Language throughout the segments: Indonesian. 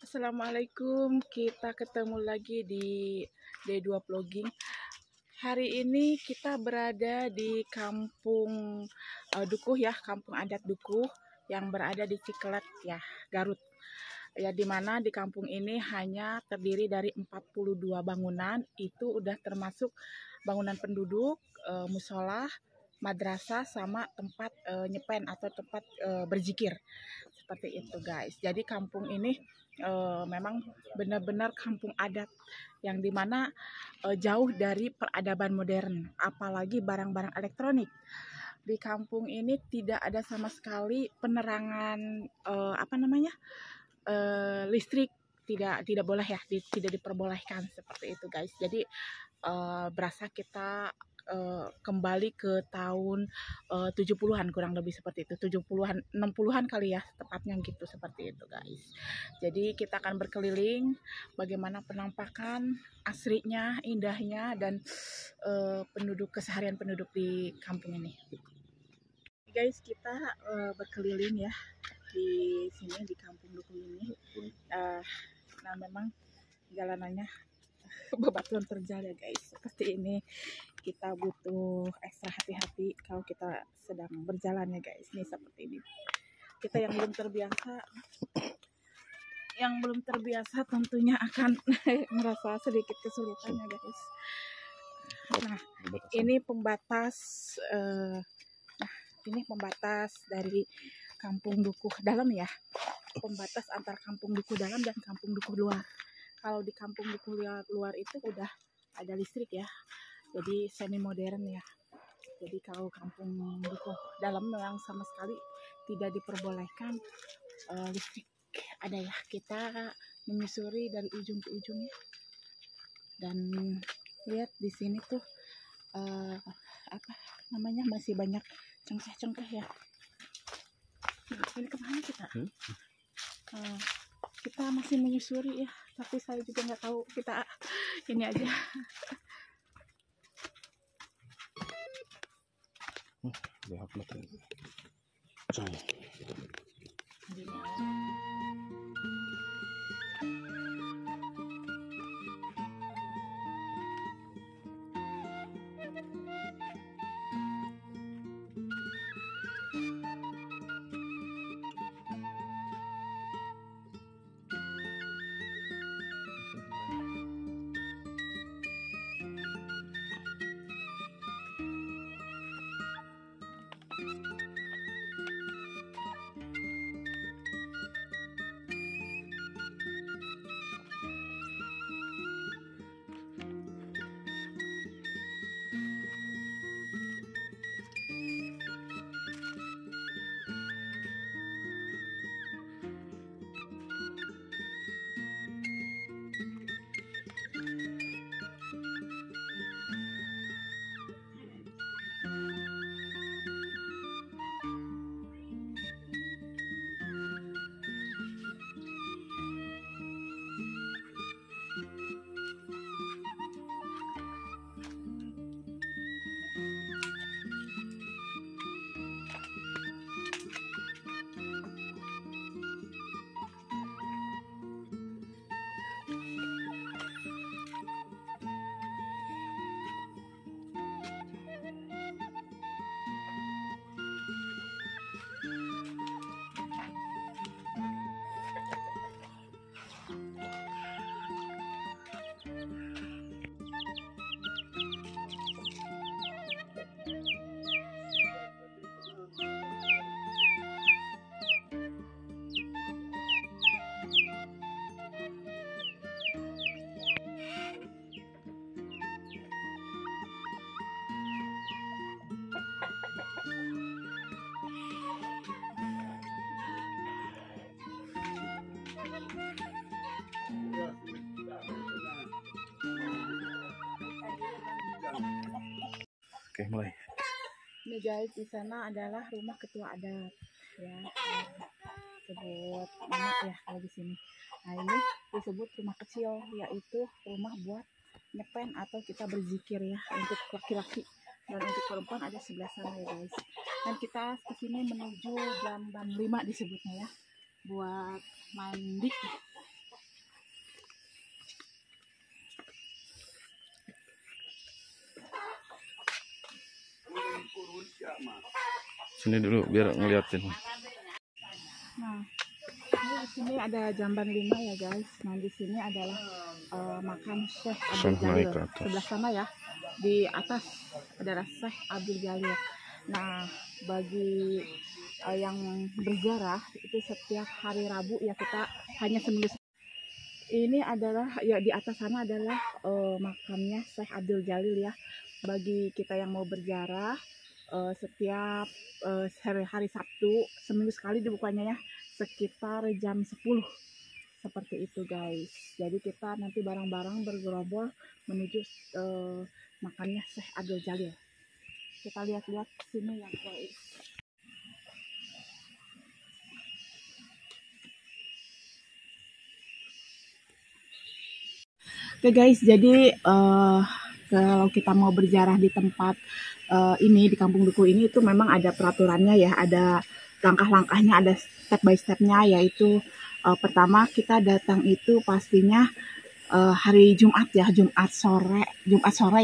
Assalamualaikum, kita ketemu lagi di D2 Vlogging. Hari ini kita berada di kampung Dukuh ya, kampung adat Dukuh yang berada di Ciklet ya, Garut. Ya, di mana di kampung ini hanya terdiri dari 42 bangunan, itu udah termasuk bangunan penduduk, musola, madrasah, sama tempat nyepen atau tempat berzikir. Seperti itu guys. Jadi kampung ini memang benar-benar kampung adat yang dimana jauh dari peradaban modern, apalagi barang-barang elektronik. Di kampung ini tidak ada sama sekali penerangan listrik, tidak boleh ya, tidak diperbolehkan seperti itu guys. Jadi berasa kita kembali ke tahun 70-an kurang lebih seperti itu, 70-an 60-an kali ya tepatnya gitu, seperti itu guys. Jadi kita akan berkeliling bagaimana penampakan aslinya, indahnya, dan keseharian penduduk di kampung ini. Guys, kita berkeliling ya di sini, di kampung Dukuh ini. Nah memang jalanannya bebatuan terjal ya guys, seperti ini. Kita butuh ekstra hati-hati kalau kita sedang berjalan ya guys. Ini seperti ini. Kita yang belum terbiasa tentunya akan merasa sedikit kesulitan ya guys. Nah, ini pembatas dari kampung Dukuh Dalam ya. Pembatas antar kampung Dukuh Dalam dan kampung Dukuh Luar. Kalau di kampung Dukuh Luar itu udah ada listrik ya, jadi semi modern ya. Jadi kalau kampung Dukuh Dalam memang sama sekali tidak diperbolehkan listrik ada ya. Kita menyusuri dari ujung ke ujung ya. Dan lihat di sini tuh masih banyak cengkeh-cengkeh ya. Nah, ini kemana kita? Kita masih menyusuri ya, tapi saya juga nggak tahu, kita ini aja. Oke, mulai. Ini guys, di sana adalah rumah ketua adat ya, sebut nama ya kalau di sini. Nah, ini disebut rumah kecil, yaitu rumah buat nyepen atau kita berzikir ya, untuk laki-laki, dan untuk perempuan ada sebelah sana ya guys. Dan kita kesini menuju jam 5 disebutnya ya, buat mandi Sini dulu biar ngeliatin. Nah, ini di sini ada jamban 5 ya guys. Nah, di sini adalah makam Syekh Abdul Jalil. Sebelah sana ya, di atas adalah Syekh Abdul Jalil. Nah, bagi yang berziarah itu setiap hari Rabu ya, kita hanya seminggu. Ini adalah ya, di atas sana adalah makamnya Syekh Abdul Jalil ya. Bagi kita yang mau berziarah setiap hari Sabtu seminggu sekali dibukanya ya, sekitar jam 10 seperti itu guys. Jadi kita nanti bareng-bareng bergerombol menuju makamnya Syekh Abdul Jalil. Kita lihat-lihat sini ya guys. Oke guys, jadi kalau kita mau berziarah di tempat ini, di Kampung Duku ini, itu memang ada peraturannya ya, ada langkah-langkahnya, ada step by stepnya, yaitu pertama kita datang itu pastinya hari Jumat ya, Jumat sore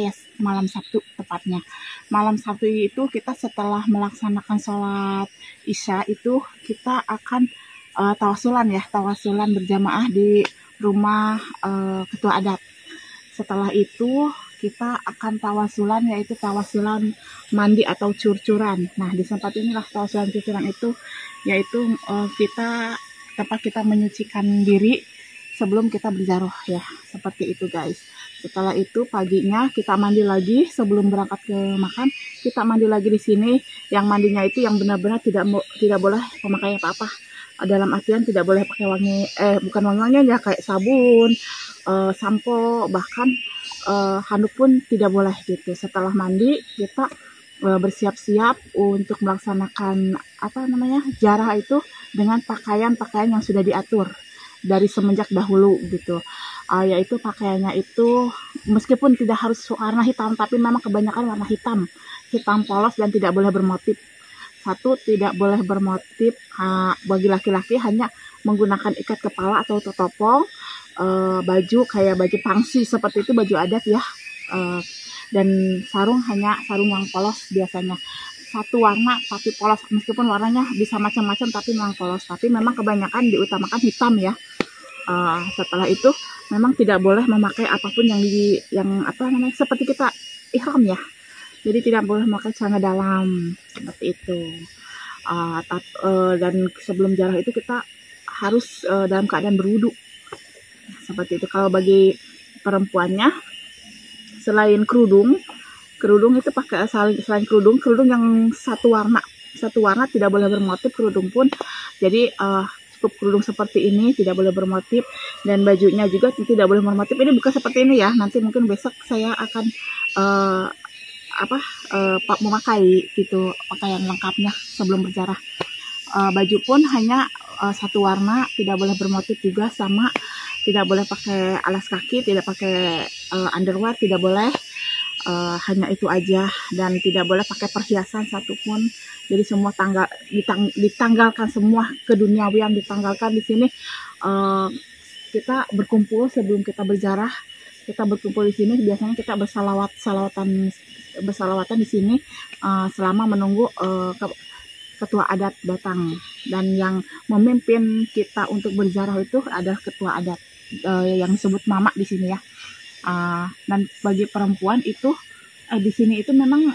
ya, malam Sabtu tepatnya. Malam Sabtu itu kita setelah melaksanakan sholat Isya itu kita akan tawasulan berjamaah di rumah ketua adat. Setelah itu kita akan tawasulan, yaitu tawasulan mandi atau curcuran. Nah, di tempat inilah tawasulan curcuran itu, yaitu tempat kita menyucikan diri sebelum kita berziarah ya, seperti itu guys. Setelah itu paginya kita mandi lagi sebelum berangkat ke makam, kita mandi lagi di sini. Yang mandinya itu yang benar-benar tidak boleh memakai apa-apa. Dalam artian tidak boleh pakai wangi, bukan wangi ya, kayak sabun, sampo, bahkan handuk pun tidak boleh gitu. Setelah mandi kita bersiap-siap untuk melaksanakan ziarah itu dengan pakaian-pakaian yang sudah diatur dari semenjak dahulu gitu. Yaitu pakaiannya itu meskipun tidak harus warna hitam, tapi memang kebanyakan warna hitam polos dan tidak boleh bermotif. Satu, tidak boleh bermotif. Bagi laki-laki hanya menggunakan ikat kepala atau topong, baju kayak baju pangsi seperti itu, baju adat ya, dan sarung hanya sarung yang polos biasanya. Satu warna tapi polos, meskipun warnanya bisa macam-macam tapi memang polos, tapi memang kebanyakan diutamakan hitam ya. Setelah itu memang tidak boleh memakai apapun yang seperti kita ihram ya. Jadi tidak boleh memakai celana dalam seperti itu. Dan sebelum ziarah itu kita harus dalam keadaan berwudu seperti itu. Kalau bagi perempuannya, selain kerudung itu pakai selain kerudung yang satu warna tidak boleh bermotif kerudung pun. Jadi cukup kerudung seperti ini, tidak boleh bermotif, dan bajunya juga tidak boleh bermotif. Ini bukan seperti ini ya, nanti mungkin besok saya akan memakai gitu pakaian lengkapnya sebelum berziarah. Baju pun hanya satu warna, tidak boleh bermotif juga, sama tidak boleh pakai alas kaki, tidak pakai underwear, tidak boleh. Hanya itu aja, dan tidak boleh pakai perhiasan satupun. Jadi semua ditanggalkan, semua keduniawian ditanggalkan di sini. Kita berkumpul sebelum kita berziarah. Kita berkumpul di sini, biasanya kita bersalawatan di sini selama menunggu ketua adat datang. Dan yang memimpin kita untuk berziarah itu adalah ketua adat yang disebut mama di sini ya. Dan bagi perempuan itu di sini itu memang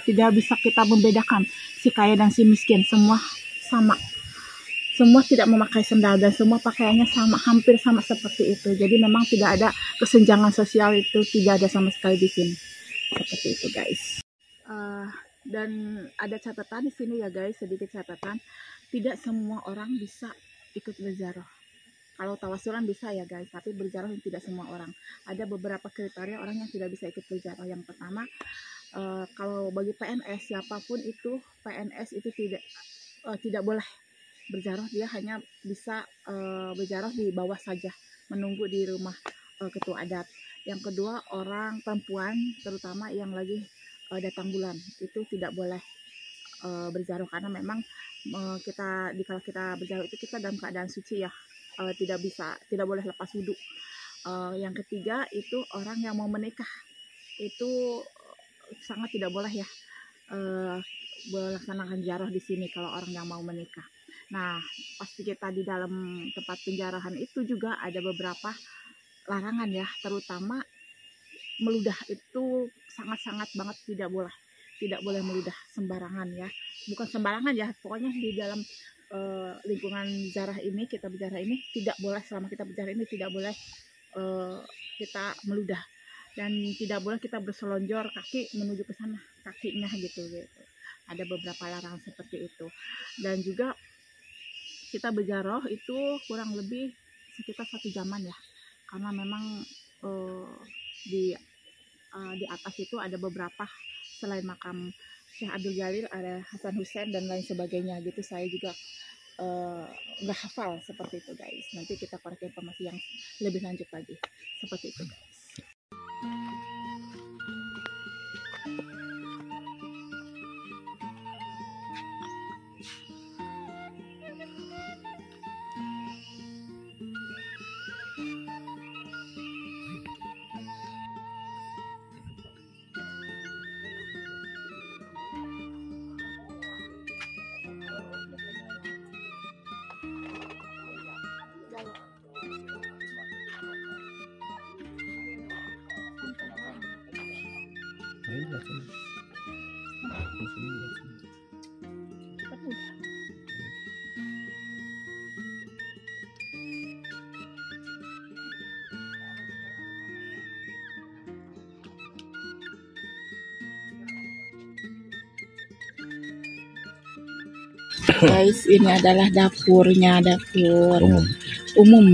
tidak bisa kita membedakan si kaya dan si miskin, semua sama. Semua tidak memakai sendal dan semua pakaiannya sama, hampir sama seperti itu. Jadi memang tidak ada kesenjangan sosial, itu tidak ada sama sekali di sini. Seperti itu guys. Dan ada catatan di sini ya guys, sedikit catatan. Tidak semua orang bisa ikut berziarah. Kalau tawasulan bisa ya guys, tapi berziarah tidak semua orang. Ada beberapa kriteria orang yang tidak bisa ikut berziarah. Yang pertama, kalau bagi PNS, siapapun itu PNS itu tidak boleh berziarah. Dia hanya bisa berziarah di bawah saja, menunggu di rumah ketua adat. Yang kedua, orang perempuan terutama yang lagi datang bulan itu tidak boleh berziarah, karena memang kalau kita berziarah itu kita dalam keadaan suci ya, tidak boleh lepas wudhu. Yang ketiga itu orang yang mau menikah, itu sangat tidak boleh ya. melaksanakan ziarah di sini kalau orang yang mau menikah. Nah, pasti kita di dalam tempat penjarahan itu juga ada beberapa larangan ya, terutama meludah itu sangat-sangat banget tidak boleh meludah sembarangan ya, bukan sembarangan ya, pokoknya di dalam lingkungan zarah ini, kita berjarah ini tidak boleh, selama kita berjarah ini tidak boleh kita meludah, dan tidak boleh kita berselonjor kaki menuju ke sana kakinya gitu. Ada beberapa larangan seperti itu. Dan juga kita berjarah itu kurang lebih sekitar 1 jaman ya, karena memang di atas itu ada beberapa, selain makam Syekh Abdul Jalil ada Hasan Hussein dan lain sebagainya gitu. Saya juga nggak hafal seperti itu guys, nanti kita korek informasi yang lebih lanjut lagi seperti itu guys. Guys, ini adalah dapurnya, dapur umum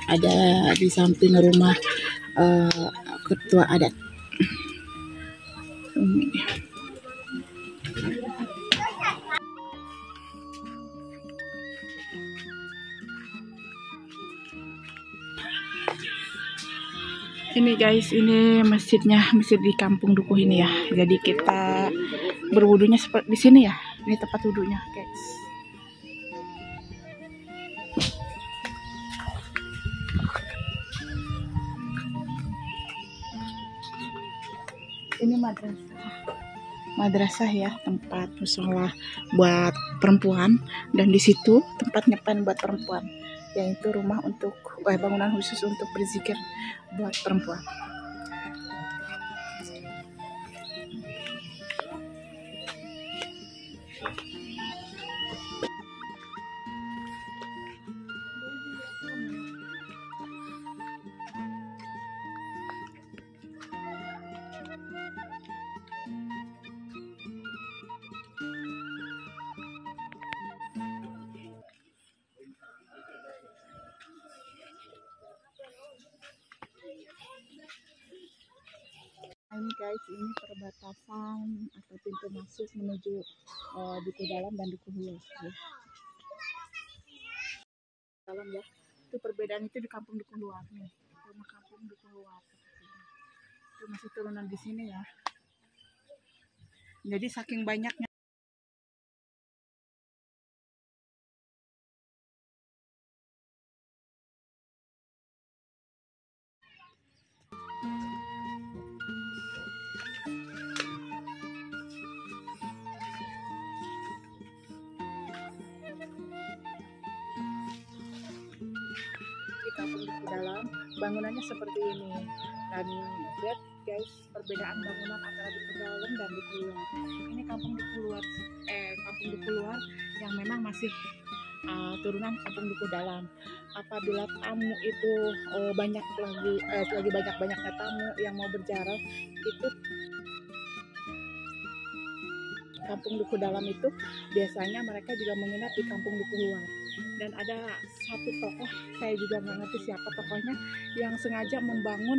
ada di samping rumah ketua adat. Ini guys, ini masjidnya, masjid di Kampung Dukuh ini ya. Jadi kita berwudunya seperti di sini ya. Ini tempat wudhunya guys. Ini madrasah ya, tempat musola buat perempuan, dan di situ tempat nyepen buat perempuan, yaitu rumah untuk bangunan khusus untuk berzikir buat perempuan. Ini guys, ini perbatasan atau pintu masuk menuju Dukuh Dalam dan Dukuh Luar ya. Dalam ya, itu perbedaan itu di Kampung Dukuh Luar nih, rumah Kampung Dukuh Luar itu masih turunan di sini ya. Jadi saking banyaknya Kampung Dukuh Dalam, bangunannya seperti ini. Dan lihat guys, perbedaan bangunan antara Dukuh Dalam dan Dukuh Luar. Ini Kampung Dukuh Luar, Kampung Dukuh Luar yang memang masih turunan Kampung Dukuh Dalam. Apabila tamu itu lagi banyak-banyaknya tamu yang mau berziarah, itu Kampung Dukuh Dalam itu biasanya mereka juga menginap di Kampung Dukuh Luar. Dan ada satu tokoh, saya juga nggak ngerti siapa tokohnya, yang sengaja membangun